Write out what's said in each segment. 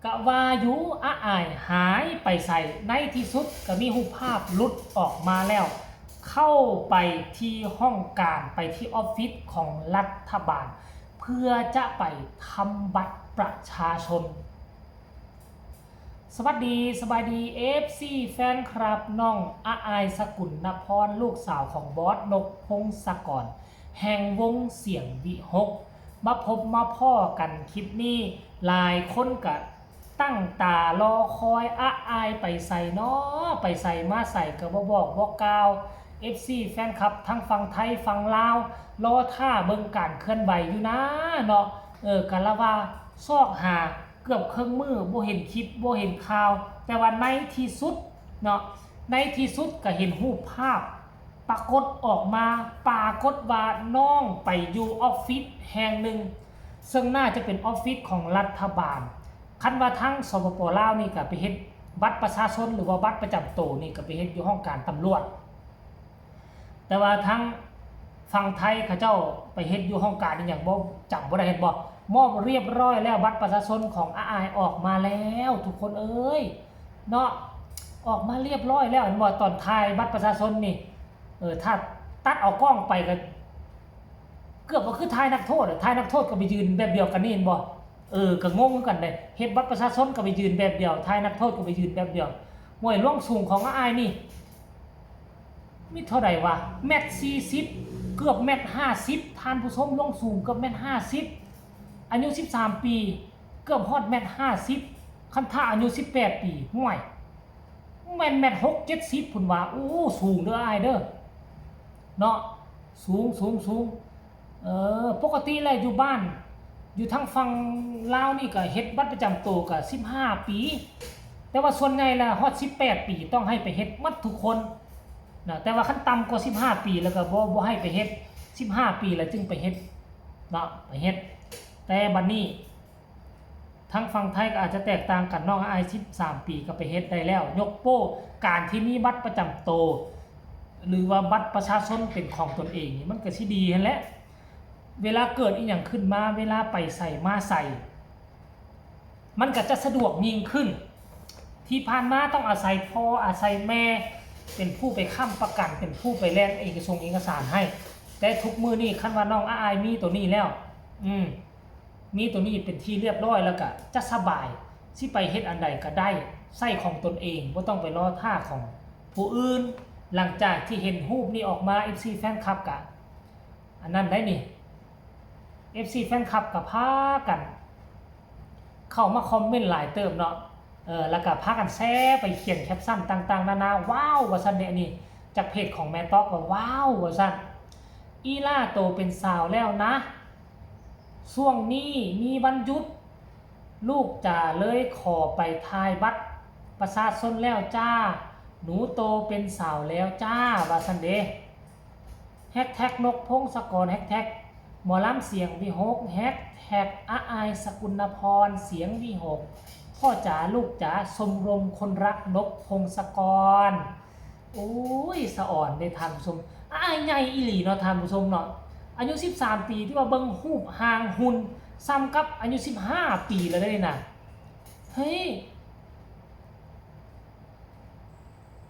กะวายุอาอายหายไปใส่ในที่สุดก็มีรูปภาพหลุดออกมาแล้ว เข้าไปที่ห้องการไปที่ออฟฟิศของรัฐบาล เพื่อจะไปทำบัตรประชาชน สวัสดีสบายดี FC แฟนครับน้องอาอายสกุลนพรลูกสาวของบอสนกพงศกรแห่งวงเสียงวิหกมาพบมาพ่อกันคลิปนี้หลายคนก็ตั้งตารอคอยอาอายไปใส่เนาะไปใส่มาใส่ก็บ่บอกบ่กล่าว FC แฟนคลับทั้งฝั่งไทยฝั่งลาวรอท่าเบิ่งการเคลื่อนไหวอยู่นะเนาะกันละว่าซอกหาเกือบครึ่งมือบ่เห็นคลิปบ่เห็นข่าวแต่ว่าในที่สุดเนาะในที่สุดก็เห็นรูปภาพปรากฏออกมาปรากฏว่าน้องไปอยู่ออฟฟิศแห่งหนึ่งซึ่งน่าจะเป็นออฟฟิศของรัฐบาลคันว่าทั้งสปป.ลาวนี่ก็ไปเฮ็ดบัตรประชาชนหรือว่าบัตรประจำตัวนี่ก็ไปเฮ็ดอยู่ห้องการตำรวจแต่ว่าทั้งฝั่งไทยเขาเจ้าไปเฮ็ดอยู่ห้องการนี่อย่างบ่จำบ่ได้เฮ็ดบ่มอบเรียบร้อยแล้วบัตรประชาชนของอาอายออกมาแล้วทุกคนเอ้ยเนาะออกมาเรียบร้อยแล้วเห็นบ่ตอนถ่ายบัตรประชาชนนี่ถ้าตัดเอากล้องไปก็เกือบว่าคือถ่ายนักโทษถ่ายนักโทษก็ไปยืนแบบเดียวกันนี่เห็นบ่ก็งงกันได้เฮ็ดบัตรประชาชนก็ไปยืนแบบเดียวถ่ายนักโทษก็ไปยืนแบบเดียวห้วยร่วงสูงของอาอายนี่มีเท่าใดวะ1.40 เมตรเกือบ1.50 เมตรท่านผู้ชมร่วงสูงเกือบ1.50 เมตรอายุ13ปีเกือบฮอด1.50 เมตรคันถ้าอายุ18ปีห่วยแม่น1.60 เมตรพุ่นว่าโอ้สูงเด้ออ้ายเด้อเนาะสูงปกติแล้วอยู่บ้านอยู่ทางฝั่งลาวนี่ก็เฮ็ดบัตรประจำตัวก็15ปีแต่ว่าส่วนใหญ่แล้วฮอด18ปีต้องให้ไปเฮ็ดหมดทุกคนนะแต่ว่าคันต่ำกว่า15ปีแล้วก็บ่ให้ไปเฮ็ด15ปีแล้วจึงไปเฮ็ดเนาะไปเฮ็ดแต่บัดนี้ทั้งฝั่งไทยก็อาจจะแตกต่างกันน้องอาย13ปีก็ไปเฮ็ดได้แล้วยกโป้การที่มีบัตรประจำตัวหรือว่าบัตรประชาชนเป็นของตนเองนี่มันก็สิดีหั่นแหละเวลาเกิดอีหยังขึ้นมาเวลาไปใส่มาใส่มันก็จะสะดวกยิ่งขึ้นที่ผ่านมาต้องอาศัยพ่ออาศัยแม่เป็นผู้ไปค้ำประกันเป็นผู้ไปแลกเอกสารให้แต่ทุกมือนี่คันว่าน้องอายมีตัวนี้แล้วมีตัวนี้เป็นที่เรียบร้อยแล้วก็จะสบายสิไปเฮ็ดอันใดก็ได้ใส่ของตนเองบ่ต้องไปรอท่าของผู้อื่นหลังจากที่เห็นรูปนี้ออกมา FC แฟนคลับก็อันนั้นได้นี่ FC แฟนคลับก็พากันเข้ามาคอมเมนต์หลายเติมเนาะแล้วก็พากันแชร์ไปเขียนแคปชั่นต่างๆนานาว้าวว่าซั่นเด้นี่จากเพจของแม่ต๊อกว่าว้าวว่าซั่นอีล่าโตเป็นสาวแล้วนะช่วงนี้มีวันหยุดลูกจ๋าเลยขอไปถ่ายบัตรประชาชนแล้วจ้าหนูโตเป็นสาวแล้วจ้าว่าซั่นเด้แฮชแท็กนกพงศกรแฮชแท็กหมอลำเสียงวิหกแฮชแท็กอาอายสกุลพรเสียงวิหกพ่อจ๋าลูกจ๋าชมรมคนรักนกพงศกรโอ้ยสะอ่อนได้ท่านผู้ชมอายใหญ่อีหลีเนาะท่านผู้ชมเนาะอายุ13ปีที่ว่าเบิ่งรูปห่างหุ่นซ้ำกับอายุ15ปีแล้วได้น่ะเฮ้ย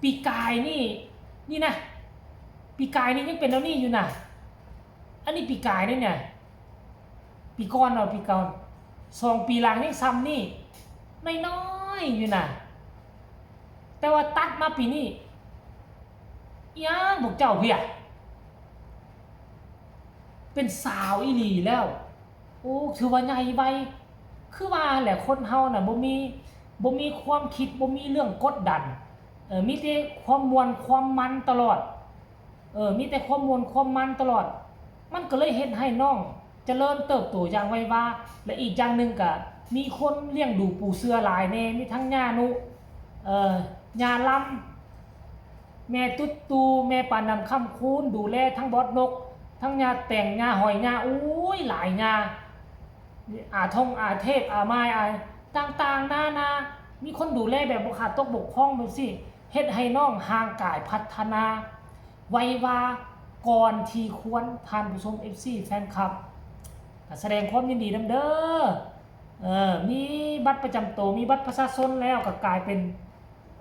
ปีกายนี่นะปีกายนี่ยังเป็นแล้วนี่อยู่น่ะอันนี้ปีกายเนี่ยปีก่อนเนาะปีก่อน2ปีหลังยังซ้ำนี่น้อยๆอยู่น่ะแต่ว่าตัดมาปีนี้ยังพวกเจ้าเพียเป็นสาวอีหลีแล้วโอ้ถือว่าใหญ่ไวคือว่าแหละคนเฮาน่ะบ่มีความคิดบ่มีเรื่องกดดันมีแต่ความม่วนความมันตลอดมีแต่ความม่วนความมันตลอดมันก็เลยเฮ็ดให้น้องเจริญเติบโตอย่างไวว่าและอีกอย่างนึงก็มีคนเลี้ยงดูปูเสือหลายแน่มีทั้งย่านุย่าลำแม่ตุ๊ดตูแม่ปานำค่ำคูนดูแลทั้งบอสนกทั้งย่าแต่งย่าหอยย่าอุ้ยหลายย่าอาเทพอาไม้ต่างๆนามีคนดูแลแบบบ่ขาดตกบกพร่องแบบสิเฮ็ดให้น้องห่างกายพัฒนาไวว่าก่อนที่ควรท่านผู้ชม FC แฟนคลับแสดงความยินดีนำเด้อ มีบัตรประจำตัวมีบัตรประชาชนแล้วก็กลายเป็น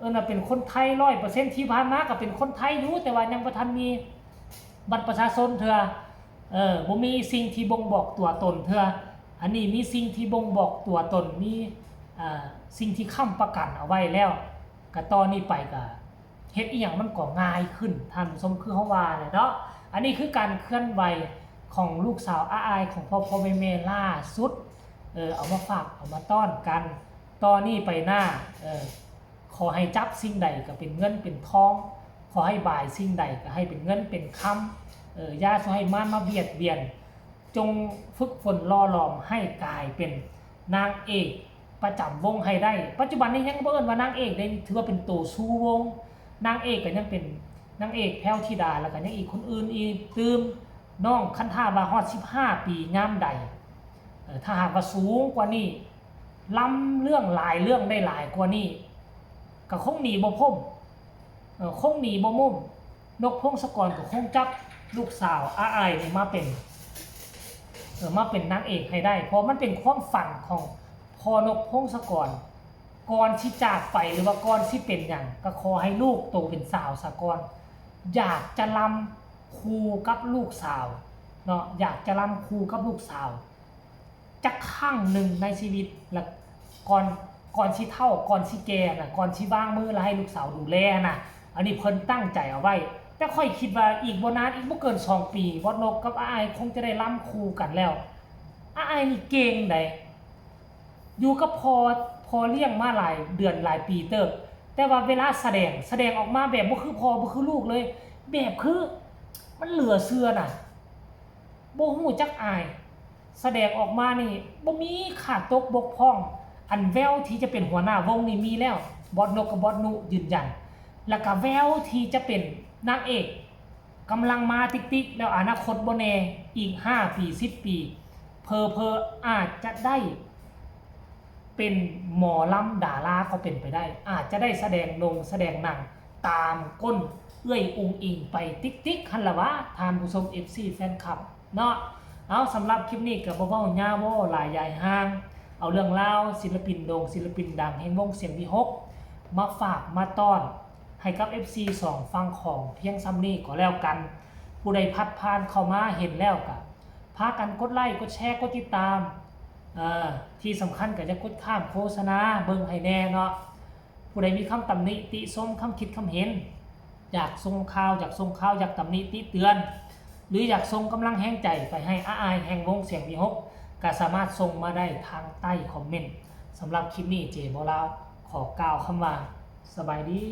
น่ะเป็นคนไทย100%ที่ผ่านมาก็เป็นคนไทยอยู่แต่ว่ายังบ่ทันมีบัตรประชาชนเทื่อบ่มีสิ่งที่บ่งบอกตัวตนเทื่ออันนี้มีสิ่งที่บ่งบอกตัวตนมีสิ่งที่ค้ำประกันเอาไว้แล้วก็ตอนนี้ไปก็เฮ็ดอีหยังมันก็ง่ายขึ้นท่านผู้ชมคือเฮาว่าแหละเนาะอันนี้คือการเคลื่อนไหวของลูกสาวอาอายของพ่อแม่ล่าสุดเอามาฝากเอามาต้อนกันตอนนี้ไปหน้าขอให้จับสิ่งใดก็เป็นเงินเป็นทองขอให้บ่ายสิ่งใดก็ให้เป็นเงินเป็นคำอย่าให้มันมาเบียดเบียนจงฝึกฝนล่อหลอมให้กลายเป็นนางเอกประจำวงให้ได้ปัจจุบันนี้ยังบ่เอิ้นว่านางเอกได้ถือว่าเป็นตัวสู้วงนางเอกก็ยังเป็นนางเอกแพ้วธิดาแล้วก็ยังอีกคนอื่นอีกตืมน้องคันท่าว่าฮอด15 ปีงามใดถ้าหากว่าสูงกว่านี้ล้ำเรื่องหลายเรื่องได้หลายกว่านี้ก็คงหนีบ่พ้นคงหนีบ่มุ่มนกพงศกรก็คงจับลูกสาวอาอายนี่มาเป็นนางเอกให้ได้เพราะมันเป็นความฝันของพ่อนกพงศกรก่อนที่จากไปหรือว่าก่อนที่เป็นอย่างก็ขอให้ลูกโตเป็นสาวซะก่อนอยากจะรำคู่กับลูกสาวเนาะอยากจะรำคู่กับลูกสาวจักครั้งหนึ่งในชีวิตและก่อนที่เฒ่าก่อนที่แก่น่ะก่อนที่วางมือแล้วให้ลูกสาวดูแลน่ะอันนี้เพิ่นตั้งใจเอาไว้แต่ค่อยคิดว่าอีกบ่นานอีกบ่เกิน2 ปีบอสนกกับอาอายคงจะได้รำคู่กันแล้วอาอายนี่เก่งได้อยู่กับพอเลี้ยงมาหลายเดือนหลายปีเติบแต่ว่าเวลาแสดงออกมาแบบบ่คือพ่อบ่คือลูกเลยแบบคือมันเหลือเชื่อน่ะบ่ฮู้จักอายแสดงออกมานี่บ่มีขาดตกบกพร่องอันแววที่จะเป็นหัวหน้าวงนี่มีแล้วบอสนกกับบอสนุยืนยันแล้วก็แววที่จะเป็นนางเอกกำลังมาติ๊กๆแล้วอนาคตบ่แน่อีก5 ปี10 ปีเพออาจจะได้เป็นหมอลำดาราก็เป็นไปได้อาจจะได้แสดงหนังตามก้นเอื้อยอุงอิงไปติ๊กๆคันละวะทานผู้ชม FC แฟนคลับเนาะเอาสำหรับคลิปนี้ก็บ่เว้ายาวบ่หลายใหญ่ห้างเอาเรื่องราวศิลปินโด่งศิลปินดังแห่งวงเสียงวิหกมาฝากมาต้อนให้กับ FC 2ฟังของเพียงซ้ำนี้ก็แล้วกันผู้ใดพัดผ่านเข้ามาเห็นแล้วก็พากันกดไลค์กดแชร์กดติดตามที่สำคัญก็จะกดข้ามโฆษณาเบิ่งให้แน่เนาะผู้ใดมีคำตำหนิติชมคำคิดคำเห็นอยากส่งข่าวอยากตำหนิติเตือนหรืออยากส่งกำลังแห่งใจไปให้อาอายแห่งวงเสียงวิหกก็สามารถส่งมาได้ทางใต้คอมเมนต์สำหรับคลิปนี้เจบ่ลาวขอกล่าวคำว่าสบายดี